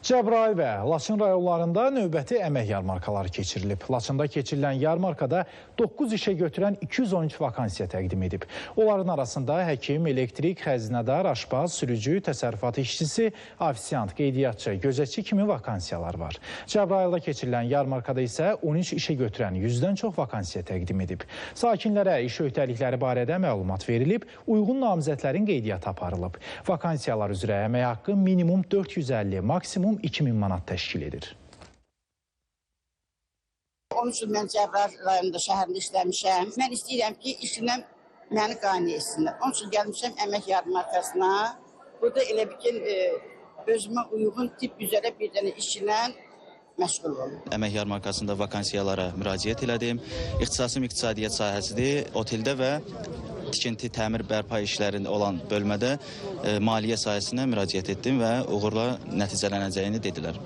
Cəbrayıl və Laçın rayonlarında növbəti əmək yarmarkaları keçirilib. Laçında keçirilən yarmarkada 9 işə götürən 212 vakansiya təqdim edib. Onların arasında həkim, elektrik, xəzinədar, aşpaz, sürücü, təsərrüfat işçisi, ofisiant, qeydiyyatçı, gözətçi kimi vakansiyalar var. Cəbrayılda keçirilən yarmarkada isə 13 işə götürən 100-dən çox vakansiya təqdim edib. Sakinlərə iş öhdəlikləri barədə məlumat verilib, uyğun namizədlərin qeydiyyatı aparılıb. Vakansiyalar üzrə əmək haqqı minimum 450, maksimum 2000 manat təşkil edir. 13 il mən Cəbrayıl rayonunda şəhərində işləmişəm. Mən istəyirəm ki, işimdən məni qane etsinlər. 13 il gəlmişəm əmək yarmarkasına. Burada elə bir ki, özümə uyğun tip üzrə bir dənə iş ilə məşğul olum. Əmək yarmarkasında vakansiyalara müraciət elədim. İxtisasım iqtisadiyyat sahəsidir. Oteldə və tikinti, təmir, bərpa işlərində olan bölmədə maliyyə sahəsinə müraciət etdim və uğurla nəticələnəcəyini dedilər.